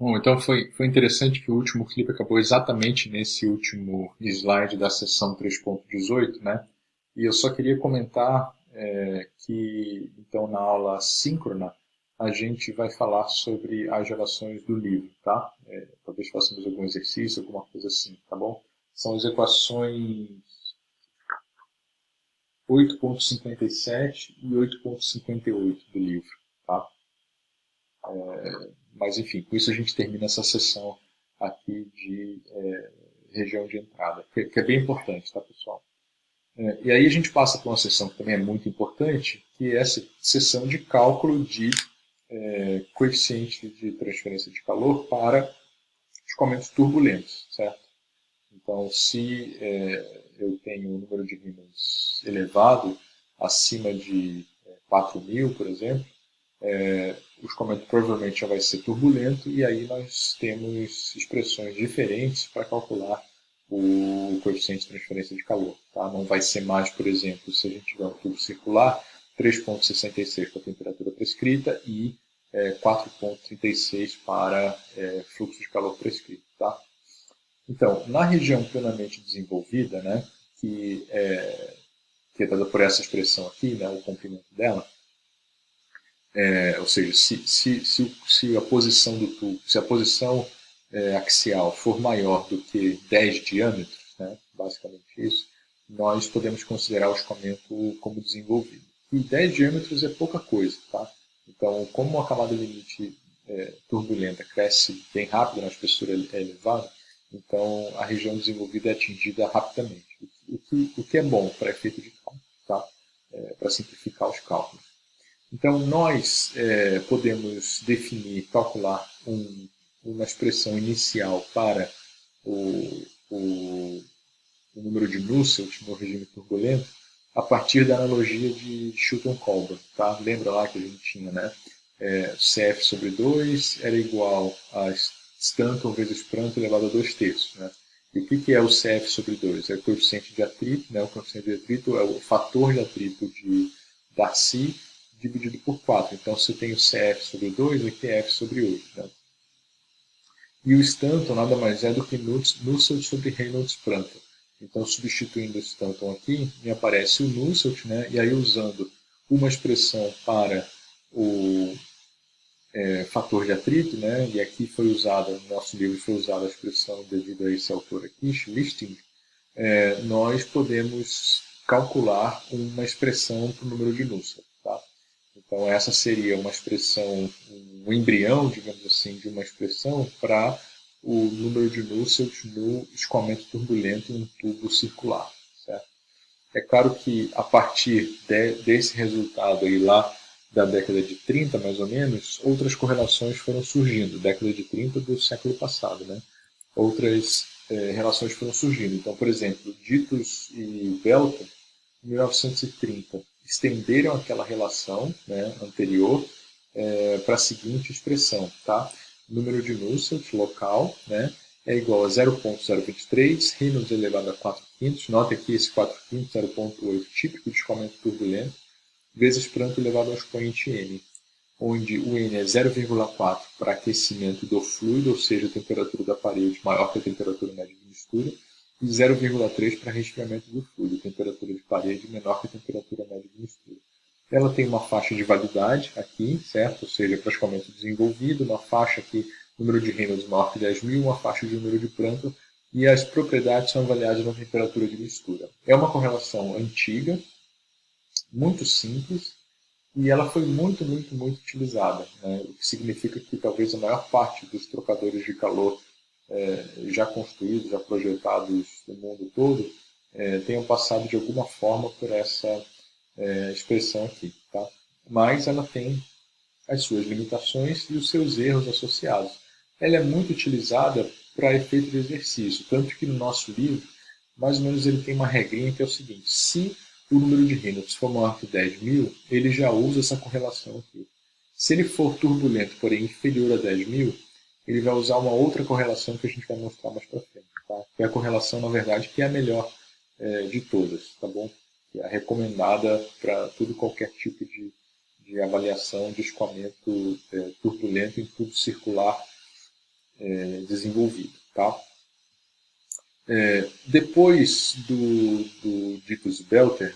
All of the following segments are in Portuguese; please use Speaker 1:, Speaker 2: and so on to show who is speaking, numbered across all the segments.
Speaker 1: Bom, então foi interessante que o último clipe acabou exatamente nesse último slide da sessão 3.18, né? E eu só queria comentar que, então, na aula síncrona, a gente vai falar sobre as relações do livro, tá? Talvez façamos algum exercício, alguma coisa assim, tá bom? São as equações 8.57 e 8.58 do livro, tá? Mas, enfim, com isso a gente termina essa sessão aqui de região de entrada, que é bem importante, tá, pessoal? E aí a gente passa para uma sessão que também é muito importante, que é essa sessão de cálculo de coeficiente de transferência de calor para escoamentos turbulentos, certo? Então, se eu tenho um número de Reynolds elevado, acima de 4.000, por exemplo, o escoamento provavelmente já vai ser turbulento, e aí nós temos expressões diferentes para calcular o coeficiente de transferência de calor. Tá? Não vai ser mais, por exemplo, se a gente tiver um tubo circular, 3,66 para a temperatura prescrita e 4,36 para fluxo de calor prescrito. Tá? Então, na região plenamente desenvolvida, né, que é dada por essa expressão aqui, né, o comprimento dela, ou seja, se a posição do tubo, se a posição axial for maior do que 10 diâmetros, né, basicamente isso, nós podemos considerar o escoamento como desenvolvido. E 10 diâmetros é pouca coisa, tá? Então, como a camada limite turbulenta cresce bem rápido, na espessura é elevada, então a região desenvolvida é atingida rapidamente, o que é bom para efeito de cálculo, tá? Para simplificar os cálculos. Então, nós podemos definir, calcular uma expressão inicial para o, o número de Nusselt no regime turbulento a partir da analogia de Chilton-Colburn. Tá? Lembra lá que a gente tinha, né? CF sobre 2 era igual a Stanton vezes Prandtl elevado a 2 terços. Né? E o que é o CF sobre 2? É o coeficiente de atrito, né? O coeficiente de atrito é o fator de atrito de Darcy dividido por 4. Então, se eu tenho CF sobre 2, eu tenho F sobre 8. Né? E o Stanton nada mais é do que Nusselt sobre Reynolds-Prandtl. Então, substituindo o Stanton aqui, me aparece o Nusselt, né? E aí usando uma expressão para o fator de atrito, né? E aqui foi usada, no nosso livro foi usada a expressão devido a esse autor aqui, Schlichting, nós podemos calcular uma expressão para o número de Nusselt. Tá? Então, essa seria uma expressão, um embrião, digamos assim, de uma expressão para o número de Nusselt no escoamento turbulento em um tubo circular. Certo? É claro que a partir desse resultado aí lá da década de 30, mais ou menos, outras correlações foram surgindo, década de 30 do século passado, né? Outras relações foram surgindo. Então, por exemplo, Ditus e Belton, em 1930, estenderam aquela relação, né, anterior para a seguinte expressão, tá? Número de Nusselt local, né, é igual a 0,023, Reynolds elevado a 4 quintos, note aqui esse 4 quintos, 0,8, típico de escoamento turbulento, vezes Prandtl elevado ao expoente n, onde o n é 0,4 para aquecimento do fluido, ou seja, a temperatura da parede maior que a temperatura média de mistura, e 0,3 para resfriamento do fluido, temperatura de parede menor que a temperatura média de mistura. Ela tem uma faixa de validade aqui, certo? Ou seja, para escoamento desenvolvido, uma faixa aqui, número de Reynolds maior que 10.000, uma faixa de número de Prandtl, e as propriedades são avaliadas na temperatura de mistura. É uma correlação antiga, muito simples, e ela foi muito, muito, muito utilizada, né? O que significa que talvez a maior parte dos trocadores de calor já construídos, já projetados no mundo todo, tenham passado de alguma forma por essa expressão aqui. Tá? Mas ela tem as suas limitações e os seus erros associados. Ela é muito utilizada para efeito de exercício, tanto que no nosso livro, mais ou menos ele tem uma regrinha que é o seguinte: se o número de Reynolds for maior que 10.000, ele já usa essa correlação aqui. Se ele for turbulento, porém inferior a 10.000, ele vai usar uma outra correlação que a gente vai mostrar mais para frente. Tá? Que é a correlação, na verdade, que é a melhor de todas, tá bom? Que é a recomendada para todo qualquer tipo de avaliação de escoamento turbulento em tubo circular desenvolvido. Tá? Depois do Ditus Belter,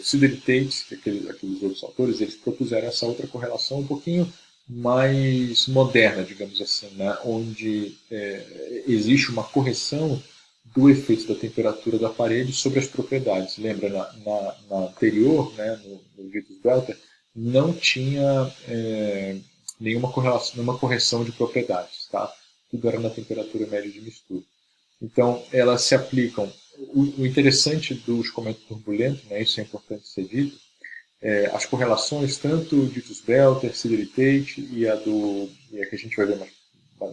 Speaker 1: Sidney Tate, aqueles outros autores, eles propuseram essa outra correlação um pouquinho mais moderna, digamos assim, né? Onde existe uma correção do efeito da temperatura da parede sobre as propriedades. Lembra, na anterior, né, no Ditus Belter, não tinha nenhuma correção de propriedades. Tá? Tudo era na temperatura média de mistura. Então, elas se aplicam. O interessante dos comentários turbulentos, né, isso é importante ser dito, as correlações, tanto de Ditus Belter, Sidney Tate e a que a gente vai ver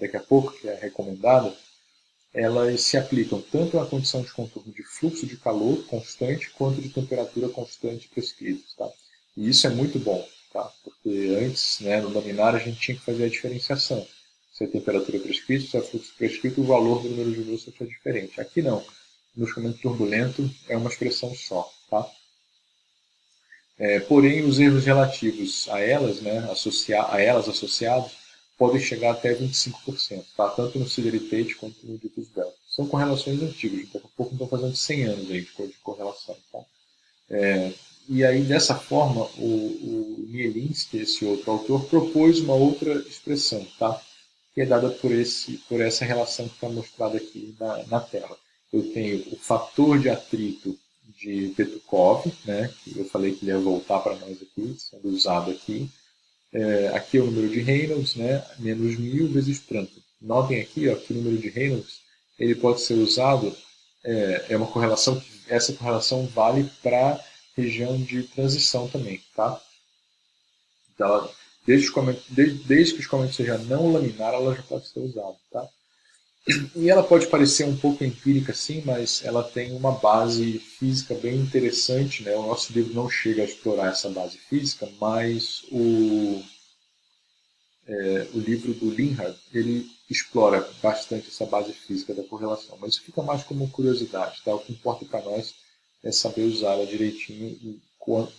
Speaker 1: daqui a pouco, que é a recomendada, elas se aplicam tanto à condição de contorno de fluxo de calor constante quanto de temperatura constante prescritos. Tá? E isso é muito bom, tá? Porque antes, né, no laminar, a gente tinha que fazer a diferenciação. Se a temperatura é prescrita, se é fluxo prescrito, o valor do número de Nusselt é diferente. Aqui não. No escamento turbulento é uma expressão só. Tá? Porém, os erros relativos a elas, né, a elas associados, podem chegar até 25%, tá? Tanto no Sidney Tate quanto no Ditus Belter. São correlações antigas, daqui a pouco estão fazendo 100 anos aí de correlação. Tá? E aí, dessa forma, o Mielinski, esse outro autor, propôs uma outra expressão, tá? Que é dada por essa relação que está mostrada aqui na tela. Eu tenho o fator de atrito de Petukov, né, que eu falei que ele ia voltar para nós aqui, sendo usado aqui. Aqui é o número de Reynolds, né, menos 1000 vezes Prandtl. Notem aqui ó, que o número de Reynolds ele pode ser usado, uma correlação, essa correlação vale para região de transição também. Tá? Então, desde que os comentários sejam não laminar, ela já pode ser usada. Tá? E ela pode parecer um pouco empírica, sim, mas ela tem uma base física bem interessante. Né? O nosso livro não chega a explorar essa base física, mas o livro do Linhart ele explora bastante essa base física da correlação. Mas isso fica mais como curiosidade. Tá? O que importa para nós é saber usá-la direitinho e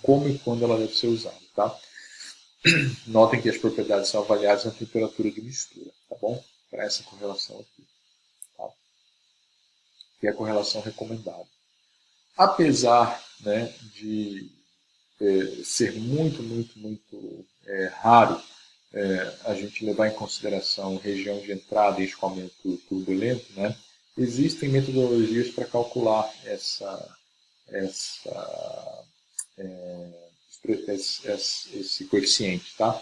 Speaker 1: como e quando ela deve ser usada. Tá? Notem que as propriedades são avaliadas na temperatura de mistura, tá bom? Para essa correlação aqui. Tá? Que é a correlação recomendada. Apesar, né, de ser muito raro a gente levar em consideração região de entrada e escoamento turbulento, né, existem metodologias para calcular esse coeficiente. Tá?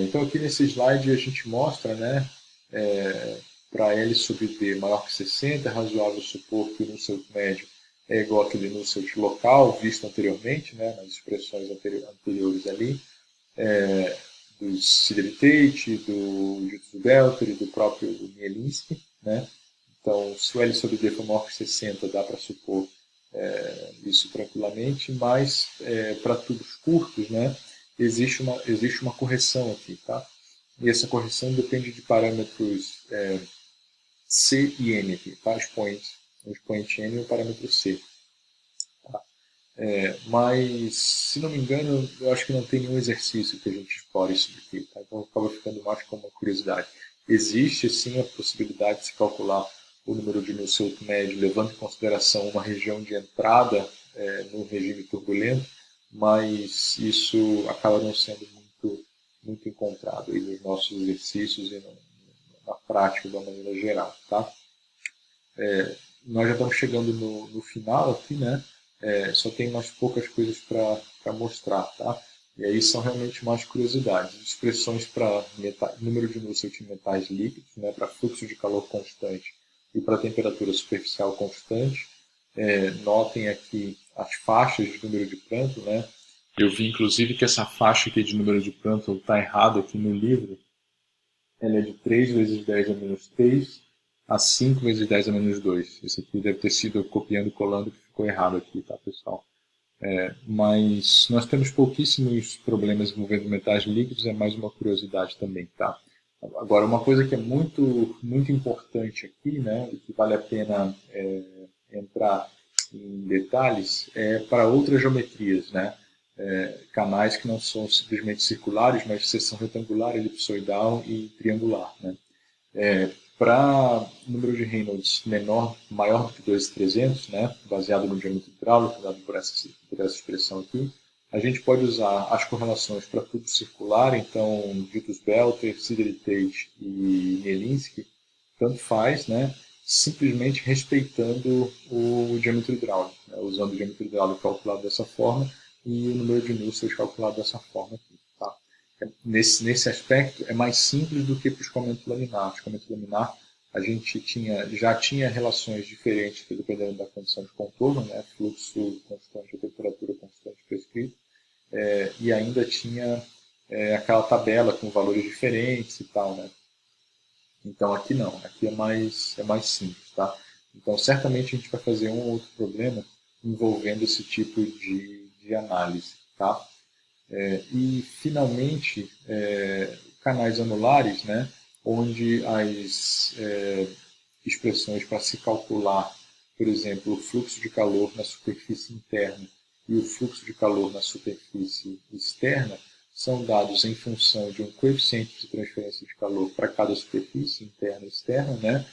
Speaker 1: Então aqui nesse slide a gente mostra, né, para L sobre D maior que 60, é razoável supor que o Nusselt médio é igual àquele Nusselt local, visto anteriormente, né, nas expressões anteriores ali, do Sidney Tate, do Ditus Belter e do próprio Mielinski. Né? Então, se o L sobre D for maior que 60, dá para supor isso tranquilamente, mas para tubos curtos, né, existe uma correção aqui. Tá? E essa correção depende de parâmetros C e N aqui, tá? O expoente N e o parâmetro C. Tá? Mas, se não me engano, eu acho que não tem nenhum exercício que a gente explore isso daqui. Tá? Então acaba ficando mais como uma curiosidade. Existe sim a possibilidade de se calcular o número de Nusselt médio, levando em consideração uma região de entrada no regime turbulento, mas isso acaba não sendo muito encontrado aí nos nossos exercícios e na prática de uma maneira geral. Tá? Nós já estamos chegando no final aqui, né? Só tem umas poucas coisas para mostrar. Tá? E aí são realmente mais curiosidades. Expressões para número de Nusselt em metais líquidos, né? Para fluxo de calor constante e para temperatura superficial constante. Notem aqui as faixas de número de Prandtl, né? Eu vi inclusive que essa faixa aqui de número de Prandtl está errada aqui no livro. Ela é de 3 vezes 10 a menos 3 a 5 vezes 10 a menos 2. Isso aqui deve ter sido copiando e colando que ficou errado aqui, tá, pessoal? Mas nós temos pouquíssimos problemas envolvendo metais líquidos, é mais uma curiosidade também, tá? Agora, uma coisa que é muito importante aqui, né, e que vale a pena entrar em detalhes, é para outras geometrias, né? Canais que não são simplesmente circulares, mas de seção retangular, elipsoidal e triangular. Né? Para número de Reynolds maior do que 2.300, né, baseado no diâmetro hidráulico, dado por essa expressão aqui, a gente pode usar as correlações para tubo circular, então Vitus-Belter, Sidley-Tate e Nielinski, tanto faz, né, simplesmente respeitando o diâmetro hidráulico, né, usando o diâmetro hidráulico calculado dessa forma e o número de Nusselt calculado dessa forma aqui. Tá? Nesse aspecto, é mais simples do que para o escoamento laminar. O escoamento laminar, a gente já tinha relações diferentes dependendo da condição de contorno, né? Fluxo constante, temperatura constante prescrita, e ainda tinha aquela tabela com valores diferentes e tal, né? Então aqui não, aqui é mais simples, tá? Então certamente a gente vai fazer um ou outro problema envolvendo esse tipo de análise, tá? E, finalmente, canais anulares, né, onde as expressões para se calcular, por exemplo, o fluxo de calor na superfície interna e o fluxo de calor na superfície externa, são dados em função de um coeficiente de transferência de calor para cada superfície interna e externa, né,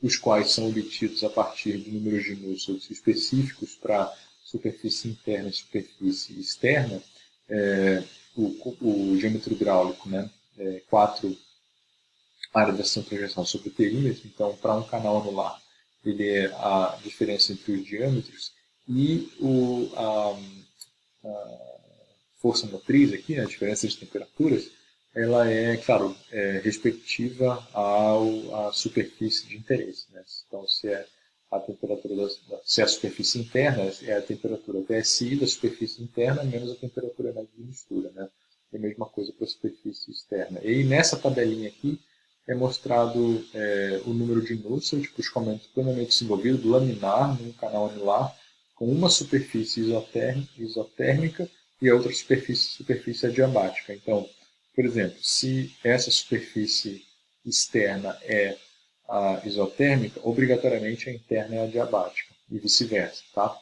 Speaker 1: os quais são obtidos a partir de números de Nusselt específicos para superfície interna e superfície externa, o diâmetro hidráulico, né, 4 área de ação transversal sobre o perímetro, então para um canal anular ele é a diferença entre os diâmetros e a força motriz aqui, a diferença de temperaturas, ela é, claro, respectiva à superfície de interesse. Né? Então, se é a temperatura se é a superfície interna, é a temperatura TSI da superfície interna menos a temperatura média de mistura. Né? É a mesma coisa para a superfície externa. E nessa tabelinha aqui é mostrado o número de Nusselt, para o escoamento plenamente desenvolvido do laminar num canal anular, com uma superfície isotérmica e a outra superfície adiabática. Então, por exemplo, se essa superfície externa é a isotérmica, obrigatoriamente a interna é a adiabática, e vice-versa. Tá?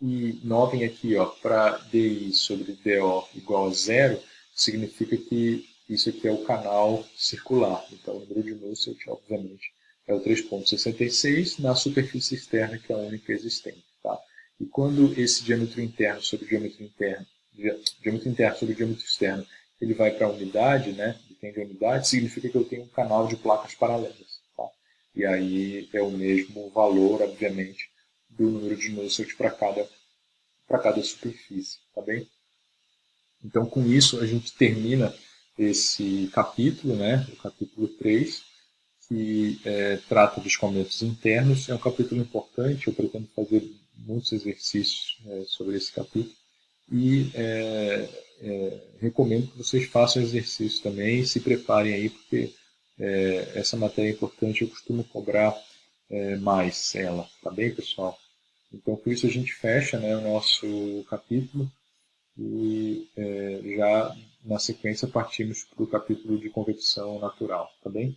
Speaker 1: E notem aqui, para DI sobre DO igual a zero, significa que isso aqui é o canal circular. Então, o número de Nusselt, obviamente, é o 3,66 na superfície externa, que é a única existente. Tá? E quando esse diâmetro interno sobre diâmetro interno sobre diâmetro externo, ele vai para a unidade, né, e tende a unidade, significa que eu tenho um canal de placas paralelas. Tá? E aí é o mesmo valor, obviamente, do número de Nusselt para cada superfície. Tá bem? Então, com isso, a gente termina esse capítulo, né, o capítulo 3, que trata de escoamentos internos. É um capítulo importante, eu pretendo fazer muitos exercícios sobre esse capítulo. E recomendo que vocês façam exercício também e se preparem aí, porque essa matéria é importante, eu costumo cobrar mais ela. Tá bem, pessoal? Então, com isso a gente fecha, né, o nosso capítulo e já na sequência partimos para o capítulo de convecção natural, tá bem?